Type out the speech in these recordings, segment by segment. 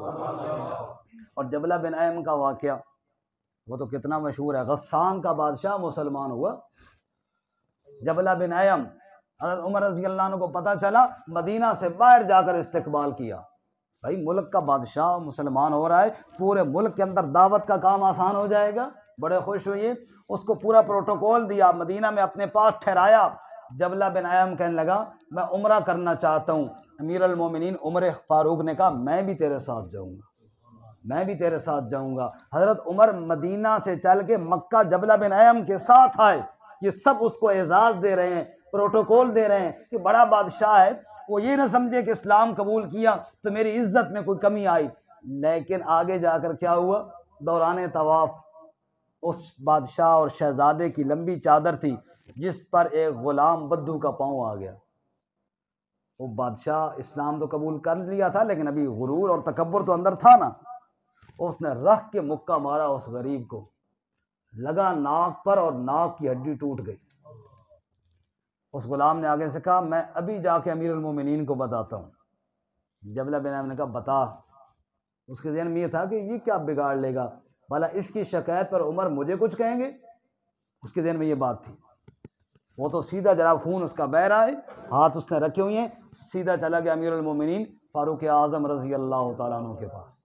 और जबला बिन अयम का वाक़या वो तो कितना मशहूर है। गस्सान का बादशाह मुसलमान हुआ। जबला बिन अयम, हज़रत उमर रज़ी अल्लाह अन्हु को पता चला, मदीना से बाहर जाकर इस्तकबाल किया। भाई मुल्क का बादशाह मुसलमान हो रहा है, पूरे मुल्क के अंदर दावत का काम आसान हो जाएगा। बड़े खुश हुए, उसको पूरा प्रोटोकॉल दिया, मदीना में अपने पास ठहराया। जबला बिन अयम कहने लगा मैं उम्रा करना चाहता हूँ। अमीर अल मोमिनीन उमर फारूक ने कहा मैं भी तेरे साथ जाऊँगा, मैं भी तेरे साथ जाऊँगा। हज़रत उमर मदीना से चल के मक्का जबला बिन अयम के साथ आए। ये सब उसको एजाज़ दे रहे हैं, प्रोटोकॉल दे रहे हैं कि बड़ा बादशाह है। वो ये ना समझे कि इस्लाम कबूल किया तो मेरी इज्जत में कोई कमी आई। लेकिन आगे जाकर क्या हुआ, दौरान तवाफ़ उस बादशाह और शहजादे की लंबी चादर थी जिस पर एक ग़ुलाम बद्दू का पाँव आ गया। वो बादशाह इस्लाम तो कबूल कर लिया था, लेकिन अभी गुरूर और तकब्बुर तो अंदर था ना। उसने रख के मुक्का मारा उस गरीब को, लगा नाक पर और नाक की हड्डी टूट गई। उस गुलाम ने आगे से कहा मैं अभी जाके अमीरुल मोमिनीन को बताता हूँ। जबला बिन अयम ने कहा बता। उसके ज़हन में ये था कि ये क्या बिगाड़ लेगा, भला इसकी शिकायत पर उमर मुझे कुछ कहेंगे। उसके ज़हन में ये बात थी। वो तो सीधा जनाब खून उसका बह रहा है, हाथ उसने रखे हुए हैं, सीधा चला गया अमीरुल मोमिनीन फ़ारूक आज़म रज़ी अल्लाह तआला अन्हु के पास।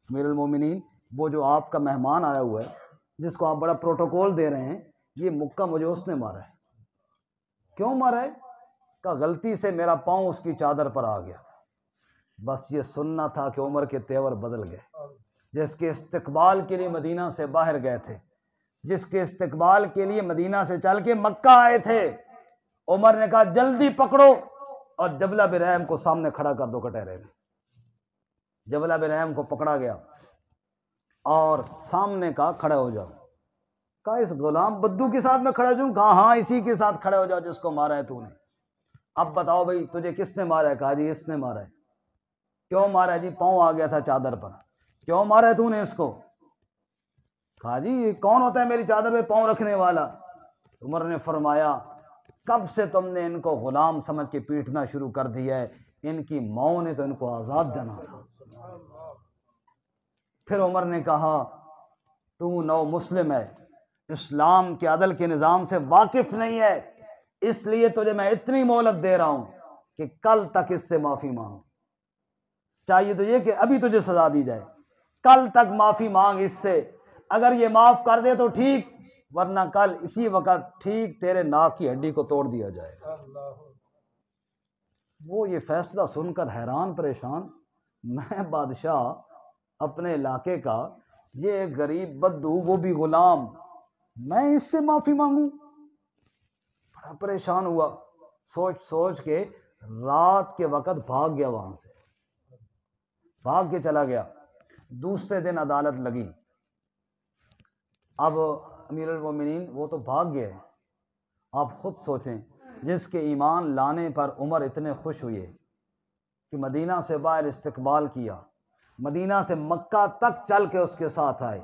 अमीरुल मोमिनीन, वो जो आपका मेहमान आया हुआ है, जिसको आप बड़ा प्रोटोकॉल दे रहे हैं, ये मुक्का मुझे उसने मारा है। क्यों मारा है? का गलती से मेरा पाँव उसकी चादर पर आ गया था। बस ये सुनना था कि उमर के तेवर बदल गए। जिसके इस्तकबाल के लिए मदीना से बाहर गए थे, जिसके इस्तकबाल के लिए मदीना से चल के मक्का आए थे, उमर ने कहा जल्दी पकड़ो और जबला बिन अयम को सामने खड़ा कर दो कटहरे में। जबला बिन अयम को पकड़ा गया और सामने कहा खड़े हो जाओ। कहा इस गुलाम बद्दू के साथ में खड़ा हो जाऊं? कहा हाँ इसी के साथ खड़े हो जाओ जिसको मारा है तूने। अब बताओ भाई तुझे किसने मारा है? कहा जी इसने मारा है। क्यों मारा है? जी पाँव आ गया था चादर पर। क्यों मारा है तूने इसको? कहा जी ये कौन होता है मेरी चादर पे पाँव रखने वाला? उमर ने फरमाया कब से तुमने इनको गुलाम समझ के पीटना शुरू कर दिया है, इनकी माओ ने तो इनको आज़ाद जाना था। फिर उमर ने कहा तू नौ मुस्लिम है, इस्लाम के अदल के निज़ाम से वाकिफ़ नहीं है, इसलिए तुझे मैं इतनी मोहलत दे रहा हूँ कि कल तक इससे माफ़ी मांग। चाहिए तो ये कि अभी तुझे सज़ा दी जाए, कल तक माफ़ी मांग इससे। अगर ये माफ़ कर दे तो ठीक, वरना कल इसी वक्त ठीक तेरे नाक की हड्डी को तोड़ दिया जाएगा। वो ये फैसला सुनकर हैरान परेशान, मैं बादशाह अपने इलाके का, ये एक गरीब बद्दू, वो भी गुलाम, मैं इससे माफ़ी मांगूं? बड़ा परेशान हुआ। सोच सोच के रात के वक़्त भाग गया, वहाँ से भाग के चला गया। दूसरे दिन अदालत लगी। अब अमीरुल मोमिनीन वो तो भाग गए। आप ख़ुद सोचें, जिसके ईमान लाने पर उमर इतने खुश हुए कि मदीना से बाहर इस्तकबाल किया, मदीना से मक्का तक चल के उसके साथ आए,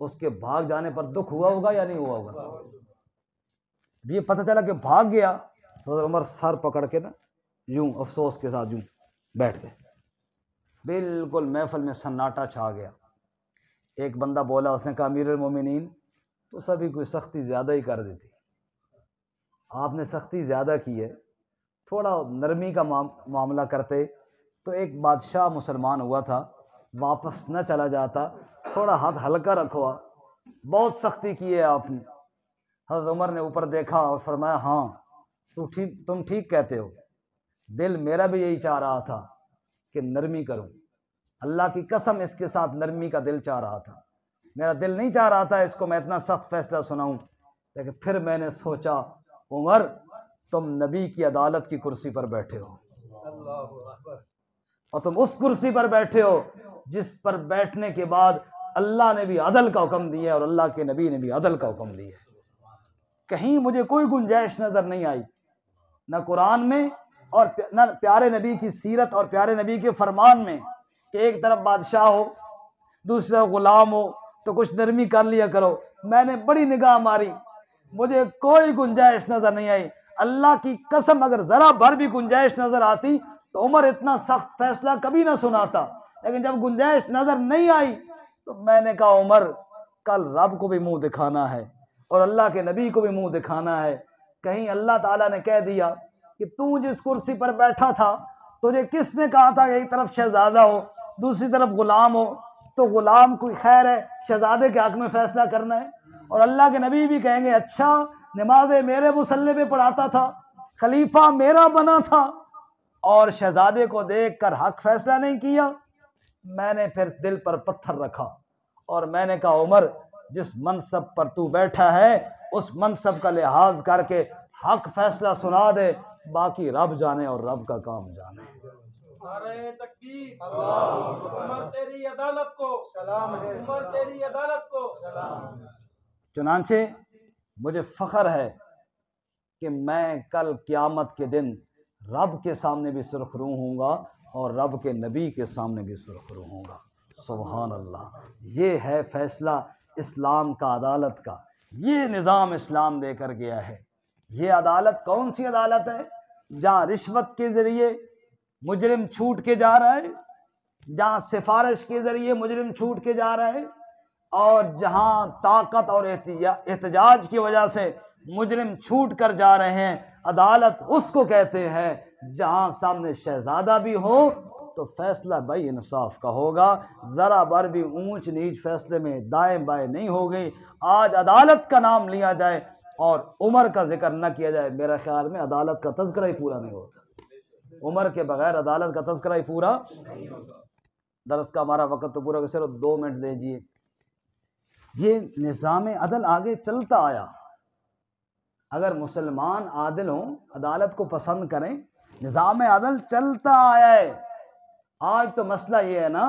उसके भाग जाने पर दुख हुआ होगा या नहीं हुआ होगा? ये पता चला कि भाग गया तो उमर सर पकड़ के ना यूं अफसोस के साथ यूं बैठ गए। बिल्कुल महफिल में सन्नाटा छा गया। एक बंदा बोला, उसने कहा अमीरुल मोमिनीन तो सभी कोई सख्ती ज़्यादा ही कर देती, आपने सख्ती ज़्यादा की है, थोड़ा नरमी का मामला करते तो एक बादशाह मुसलमान हुआ था, वापस न चला जाता, थोड़ा हाथ हल्का रखो, बहुत सख्ती की है आपने। हज़रत उमर ने ऊपर देखा और फरमाया हाँ तुम ठीक कहते हो, दिल मेरा भी यही चाह रहा था कि नरमी करूं, अल्लाह की कसम इसके साथ नरमी का दिल चाह रहा था, मेरा दिल नहीं चाह रहा था इसको मैं इतना सख्त फैसला सुनाऊं। लेकिन फिर मैंने सोचा उमर तुम नबी की अदालत की कुर्सी पर बैठे हो और तुम उस कुर्सी पर बैठे हो जिस पर बैठने के बाद अल्लाह ने भी अदल का हुक्म दिया और अल्लाह के नबी ने भी अदल का हुक्म दिया। कहीं मुझे कोई गुंजाइश नज़र नहीं आई, न कुरान में और न प्यारे नबी की सीरत और प्यारे नबी के फरमान में कि एक तरफ बादशाह हो दूसरा गुलाम हो तो कुछ नरमी कर लिया करो। मैंने बड़ी निगाह मारी, मुझे कोई गुंजाइश नज़र नहीं आई। अल्लाह की कसम अगर ज़रा भर भी गुंजाइश नज़र आती तो उमर इतना सख्त फैसला कभी ना सुनाता। लेकिन जब गुंजाइश नजर नहीं आई तो मैंने कहा उमर, कल रब को भी मुंह दिखाना है और अल्लाह के नबी को भी मुंह दिखाना है। कहीं अल्लाह ताला ने कह दिया कि तू जिस कुर्सी पर बैठा था, तुझे किसने कहा था एक तरफ शहजादा हो दूसरी तरफ गुलाम हो, तो गुलाम कोई खैर है, शहजादे के हक में फैसला करना है। और अल्लाह के नबी भी कहेंगे अच्छा, नमाजें मेरे मुसल्ले पे पढ़ाता था, खलीफा मेरा बना था और शहजादे को देखकर हक फैसला नहीं किया। मैंने फिर दिल पर पत्थर रखा और मैंने कहा उमर, जिस मनसब पर तू बैठा है उस मनसब का लिहाज करके हक फैसला सुना दे, बाकी रब जाने और रब का काम जाने। नारे तकबीर, उमर तेरी अदालत को सलाम है, उमर तेरी अदालत को सलाम। चुनांचे मुझे फख्र है कि मैं कल क़यामत के दिन रब के सामने भी सुरखरू होऊंगा और रब के नबी के सामने भी सुरखरू होऊंगा। सुभान अल्लाह। ये है फैसला इस्लाम का, अदालत का। ये निज़ाम इस्लाम देकर गया है। ये अदालत कौन सी अदालत है? जहाँ रिश्वत के ज़रिए मुजरिम छूट के जा रहा है, जहाँ सिफारिश के ज़रिए मुजरिम छूट के जा रहा है, और जहाँ ताकत और एहतजाज की वजह से मुजरिम छूट कर जा रहे हैं। अदालत उसको कहते हैं जहाँ सामने शहजादा भी हो तो फैसला भाई इंसाफ का होगा, ज़रा बार भी ऊंच नीच फैसले में दाएं बाएं नहीं हो गई। आज अदालत का नाम लिया जाए और उमर का जिक्र न किया जाए, मेरा ख्याल में अदालत का तज़किरा ही पूरा नहीं होता। उमर के बगैर अदालत का तज़किरा ही पूरा। दरस का हमारा वक्त तो पूरा, सिर्फ 2 मिनट दीजिए। ये निज़ाम अदल आगे चलता आया। अगर मुसलमान आदिल हों, अदालत को पसंद करें, निज़ाम अदल चलता आया है। आज तो मसला ये है ना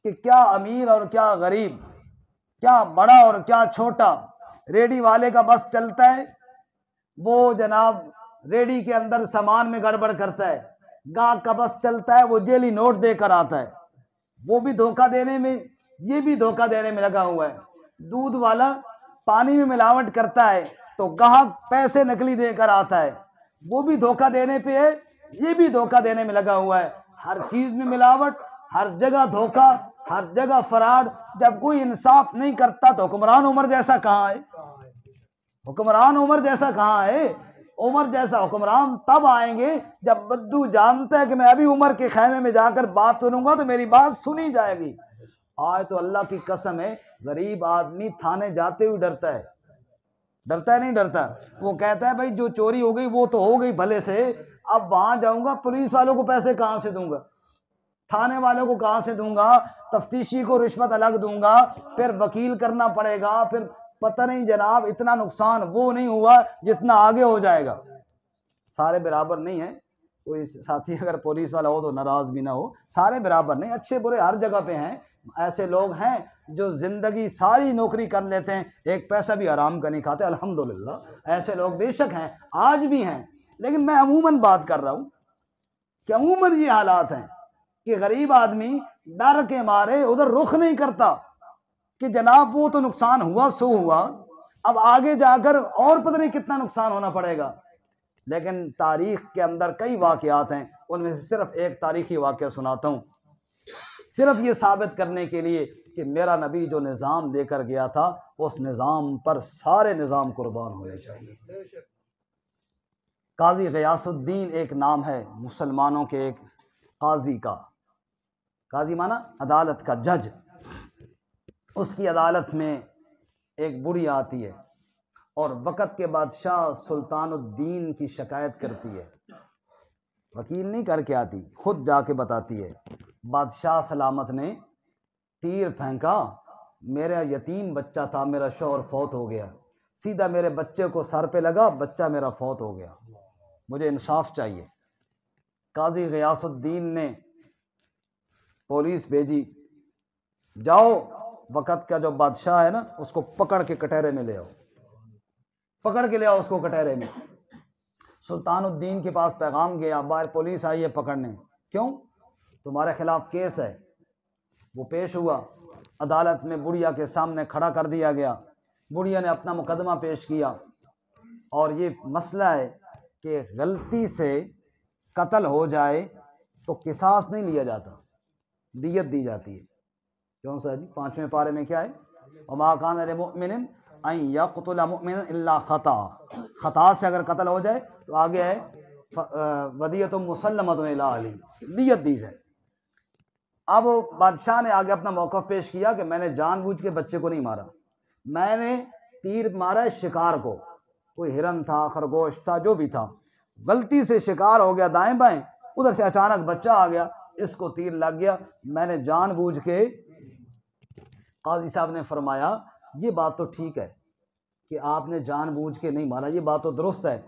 कि क्या अमीर और क्या गरीब, क्या बड़ा और क्या छोटा। रेडी वाले का बस चलता है, वो जनाब रेडी के अंदर सामान में गड़बड़ करता है। गाहक का बस चलता है, वो जेली नोट देकर आता है, वो भी धोखा देने में, ये भी धोखा देने में लगा हुआ है। दूध वाला पानी में मिलावट करता है तो ग्राहक पैसे नकली देकर आता है, वो भी धोखा देने पे है, ये भी धोखा देने में लगा हुआ है। हर चीज में मिलावट, हर जगह धोखा, हर जगह फराड। जब कोई इंसाफ नहीं करता तो हुक्मरान उमर जैसा कहाँ है? हुक्मरान उमर जैसा कहाँ है? उमर जैसा हुक्मरान तब आएंगे जब बद्दू जानता है कि मैं अभी उमर के खैमे में जाकर बात करूंगा तो मेरी बात सुनी जाएगी। आज तो अल्लाह की कसम है, गरीब आदमी थाने जाते हुए डरता है। डरता है नहीं डरता? वो कहता है भाई जो चोरी हो गई वो तो हो गई भले से, अब वहां जाऊंगा पुलिस वालों को पैसे कहाँ से दूंगा, थाने वालों को कहाँ से दूंगा, तफ्तीशी को रिश्वत अलग दूंगा, फिर वकील करना पड़ेगा, फिर पता नहीं जनाब इतना नुकसान वो नहीं हुआ जितना आगे हो जाएगा। सारे बराबर नहीं है। कोई साथी अगर पुलिस वाला हो तो नाराज भी ना हो, सारे बराबर नहीं, अच्छे बुरे हर जगह पे हैं। ऐसे लोग हैं जो जिंदगी सारी नौकरी कर लेते हैं, एक पैसा भी आराम का नहीं खाते, अल्हम्दुलिल्लाह। ऐसे लोग बेशक हैं, आज भी हैं, लेकिन मैं अमूमन बात कर रहा हूँ कि अमूमन ये हालात हैं कि गरीब आदमी डर के मारे उधर रुख नहीं करता कि जनाब वो तो नुकसान हुआ सो हुआ, अब आगे जाकर और पता नहीं कितना नुकसान होना पड़ेगा। लेकिन तारीख के अंदर कई वाक़यात हैं, उनमें से सिर्फ एक तारीखी वाक़या सुनाता हूँ, सिर्फ ये साबित करने के लिए कि मेरा नबी जो निज़ाम देकर गया था उस निज़ाम पर सारे निज़ाम कुर्बान होने चाहिए। काजी ग़ियासुद्दीन एक नाम है मुसलमानों के एक काजी का। काजी माना अदालत का जज। उसकी अदालत में एक बुढ़ी आती है और वक़्त के बादशाह सुल्तानुद्दीन की शिकायत करती है। वकील नहीं करके आती, खुद जाके बताती है, बादशाह सलामत ने तीर फेंका, मेरा यतीम बच्चा था, मेरा शौहर फौत हो गया, सीधा मेरे बच्चे को सर पे लगा, बच्चा मेरा फौत हो गया, मुझे इंसाफ चाहिए। काजी ग़ियासुद्दीन ने पुलिस भेजी, जाओ वक़्त का जो बादशाह है ना उसको पकड़ के कटहरे में ले आओ, पकड़ के ले आओ उसको कटहरे में। सुल्तानुद्दीन के पास पैगाम गया, बाहर पुलिस आई है पकड़ने, क्यों? तुम्हारे खिलाफ केस है। वो पेश हुआ, अदालत में बुढ़िया के सामने खड़ा कर दिया गया। बुढ़िया ने अपना मुकदमा पेश किया और ये मसला है कि गलती से कत्ल हो जाए तो किसास नहीं लिया जाता, दियत दी जाती है। कौन सा जी? 5वें पारे में क्या है? वमा कान लिमुमिनिन अन यक़्तुल मुमिनन इल्ला खता, खता से अगर कत्ल हो जाए तो आगे है वदियतुम मुसल्लमतुन इला अहली, दियत दी जाए। अब बादशाह ने आगे अपना मौक़िफ़ पेश किया कि मैंने जानबूझ के बच्चे को नहीं मारा, मैंने तीर मारा शिकार को, कोई हिरन था, खरगोश था, जो भी था, गलती से शिकार हो गया दाएं बाएं, उधर से अचानक बच्चा आ गया, इसको तीर लग गया, मैंने जानबूझ के। काजी साहब ने फरमाया ये बात तो ठीक है कि आपने जानबूझ के नहीं मारा, ये बात तो दुरुस्त है।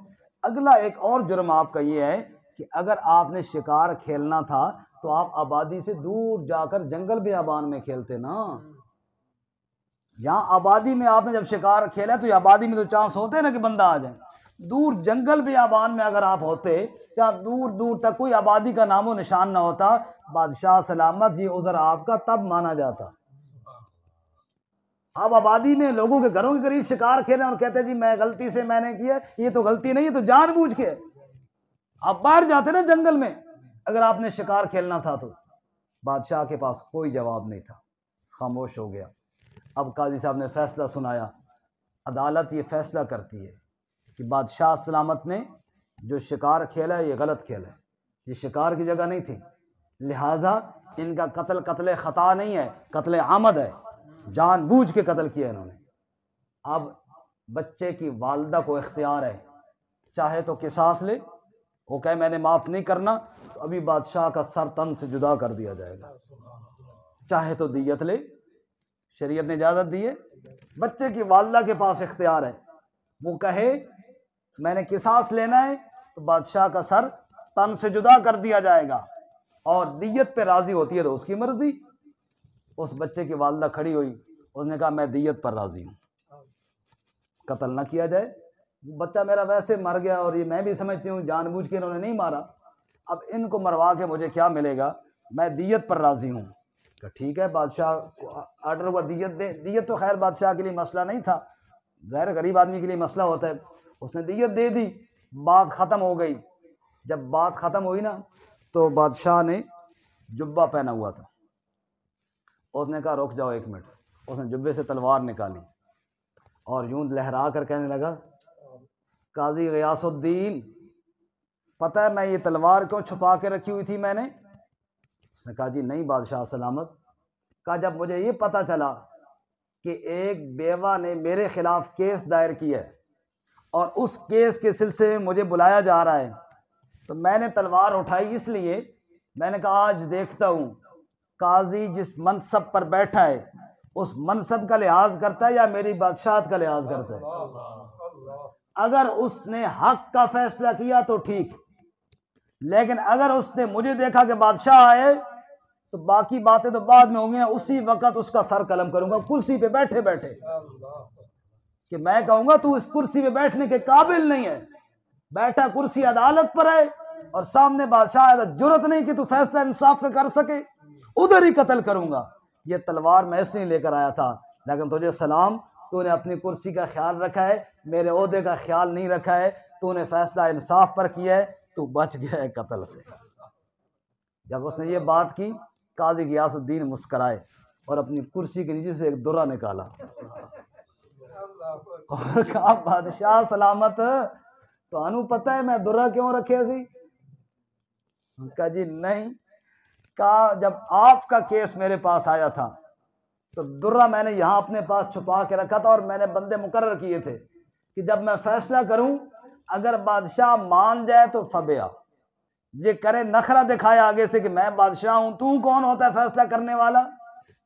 अगला एक और जुर्म आपका ये है कि अगर आपने शिकार खेलना था तो आप आबादी से दूर जाकर जंगल बियाबान में खेलते ना। यहाँ आबादी में आपने जब शिकार खेला तो आबादी में तो चांस होते ना कि बंदा आ जाए। दूर जंगल बियाबान में अगर आप होते या दूर दूर तक कोई आबादी का नामो निशान ना होता, बादशाह सलामत, ये उज़र आपका तब माना जाता। आप आबादी में लोगों के घरों के करीब शिकार खेलें और कहते जी मैं गलती से मैंने किया, ये तो गलती नहीं है, तो जानबूझ के। आप बाहर जाते ना जंगल में अगर आपने शिकार खेलना था तो। बादशाह के पास कोई जवाब नहीं था, खामोश हो गया। अब काजी साहब ने फैसला सुनाया। अदालत ये फैसला करती है कि बादशाह सलामत ने जो शिकार खेला है ये गलत खेला है, ये शिकार की जगह नहीं थी, लिहाजा इनका कत्ल कत्ल ख़ता नहीं है, कत्ल आमद है, जानबूझ के कत्ल किया इन्होंने। अब बच्चे की वालदा को इख्तियार है, चाहे तो किसास ले, वो कहे मैंने माफ़ नहीं करना तो अभी बादशाह का सर तन से जुदा कर दिया जाएगा, चाहे तो दियत ले, शरीयत ने इजाज़त दी है। बच्चे की वालदा के पास इख्तियार है, वो कहे मैंने किसास लेना है तो बादशाह का सर तन से जुदा कर दिया जाएगा, और दियत पे राज़ी होती है तो उसकी मर्ज़ी। उस बच्चे की वालदा खड़ी हुई, उसने कहा मैं दियत पर राज़ी हूँ, कत्ल ना किया जाए, बच्चा मेरा वैसे मर गया और ये मैं भी समझती हूँ जानबूझ के इन्होंने नहीं मारा, अब इनको मरवा के मुझे क्या मिलेगा, मैं दियत पर राज़ी हूँ। तो ठीक है, बादशाह को आर्डर हुआ दियत दे। दियत तो खैर बादशाह के लिए मसला नहीं था, ज़ाहिर गरीब आदमी के लिए मसला होता है। उसने दियत दे दी, बात ख़त्म हो गई। जब बात ख़त्म हुई ना तो बादशाह ने जुब्बा पहना हुआ था, उसने कहा रुक जाओ 1 मिनट। उसने जुब्बे से तलवार निकाली और यूं लहरा कर कहने लगा काजी गियासुद्दीन, पता है मैं ये तलवार क्यों छुपा के रखी हुई थी मैंने? उसने कहा जी नहीं बादशाह सलामत। कहा जब मुझे ये पता चला कि एक बेवा ने मेरे ख़िलाफ़ केस दायर किया है और उस केस के सिलसिले में मुझे बुलाया जा रहा है तो मैंने तलवार उठाई, इसलिए मैंने कहा आज देखता हूँ काजी जिस मनसब पर बैठा है उस मनसब का लिहाज करता है या मेरी बादशाहत का लिहाज करता है। अगर उसने हक का फैसला किया तो ठीक, लेकिन अगर उसने मुझे देखा कि बादशाह आए तो बाकी बातें तो बाद में होंगी, उसी वक्त उसका सर कलम करूंगा कुर्सी पे बैठे बैठे, कि मैं कहूंगा तू इस कुर्सी पे बैठने के काबिल नहीं है, बैठा कुर्सी अदालत पर है और सामने बादशाह है, तो जुर्रत नहीं कि तू फैसला इंसाफ का कर सके, उधर ही कत्ल करूंगा। ये तलवार मैं इसलिए लेकर आया था, लेकिन तुझे सलाम, तूने अपनी कुर्सी का ख्याल रखा है, मेरे ओहदे का ख्याल नहीं रखा है, तूने फैसला इंसाफ पर किया है, तू बच गया है कत्ल से। जब उसने ये बात की, काजी गियासुद्दीन मुस्कराए और अपनी कुर्सी के नीचे से एक दुर्रा निकाला और कहा बादशाह सलामत, तो अनु पता है मैं दुर्रा क्यों रखे सी? कहा जी नहीं। कहा जब आपका केस मेरे पास आया था तो दुर्रा मैंने यहाँ अपने पास छुपा के रखा था और मैंने बंदे मुकर्रर किए थे कि जब मैं फैसला करूं अगर बादशाह मान जाए तो फबिया, ये करे नखरा दिखाया आगे से कि मैं बादशाह हूं, तू कौन होता है फैसला करने वाला,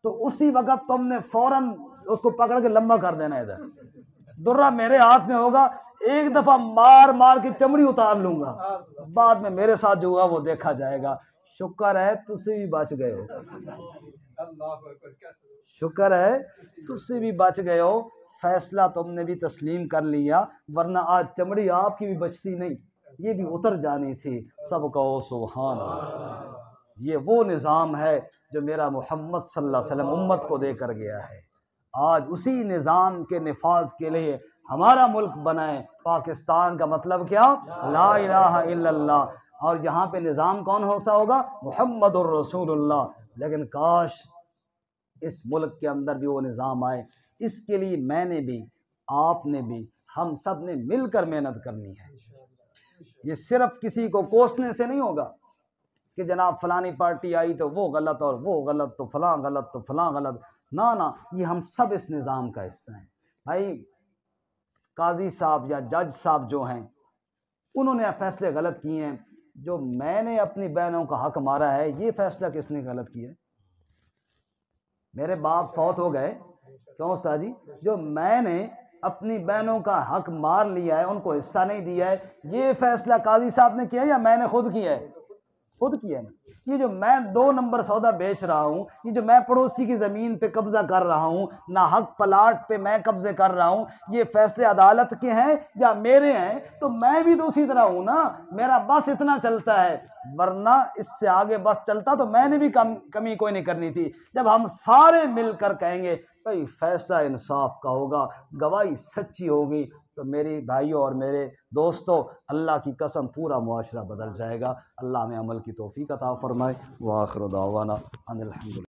तो उसी वक्त तुमने फौरन उसको पकड़ के लंबा कर देना, इधर दुर्रा मेरे हाथ में होगा, एक दफा मार मार के चमड़ी उतार लूंगा, बाद में मेरे साथ जो हुआ वो देखा जाएगा। शुक्र है तुझसे भी बच गए हो, शुक्र है तुझसे भी बच गए हो, फैसला तुमने भी तस्लीम कर लिया, वरना आज चमड़ी आपकी भी बचती नहीं, ये भी उतर जानी थी। सब कहो सुभान अल्लाह। ये वो निज़ाम है जो मेरा मोहम्मद सल्लल्लाहु अलैहि वसल्लम उम्मत को देकर गया है। आज उसी निज़ाम के निफाज के लिए हमारा मुल्क बनाए। पाकिस्तान का मतलब क्या? ला इलाहा इल्लल्लाह। और यहाँ पे निज़ाम कौन सा होगा? मुहम्मदुर रसूलुल्लाह। लेकिन काश इस मुल्क के अंदर भी वो निज़ाम आए। इसके लिए मैंने भी, आपने भी, हम सब ने मिलकर मेहनत करनी है। ये सिर्फ किसी को कोसने से नहीं होगा कि जनाब फलानी पार्टी आई तो वो गलत और वो गलत तो फलां गलत तो फलां गलत। ना ना, ये हम सब इस निज़ाम का हिस्सा हैं। भाई काजी साहब या जज साहब जो हैं उन्होंने फैसले गलत किए हैं। जो मैंने अपनी बहनों का हक मारा है, ये फैसला किसने गलत किया? मेरे बाप फौत हो गए, क्यों उस्ताद जी? जो मैंने अपनी बहनों का हक मार लिया है, उनको हिस्सा नहीं दिया है, ये फैसला काजी साहब ने किया या मैंने खुद किया है? खुद किया है ना। ये जो मैं 2 नंबर सौदा बेच रहा हूँ, ये जो मैं पड़ोसी की ज़मीन पे कब्ज़ा कर रहा हूँ, ना हक प्लाट पे मैं कब्ज़े कर रहा हूँ, ये फैसले अदालत के हैं या मेरे हैं? तो मैं भी तो उसी तरह हूँ ना। मेरा बस इतना चलता है, वरना इससे आगे बस चलता तो मैंने भी कमी कोई नहीं करनी थी। जब हम सारे मिलकर कहेंगे भाई फैसला इंसाफ का होगा, गवाही सच्ची होगी, तो मेरी भाइयों और मेरे दोस्तों, अल्लाह की कसम पूरा मुआशरा बदल जाएगा। अल्लाह हमें अमल की तौफीक अता फरमाए। व आखिर दावाना अनिल हम्दुलिल्लाह।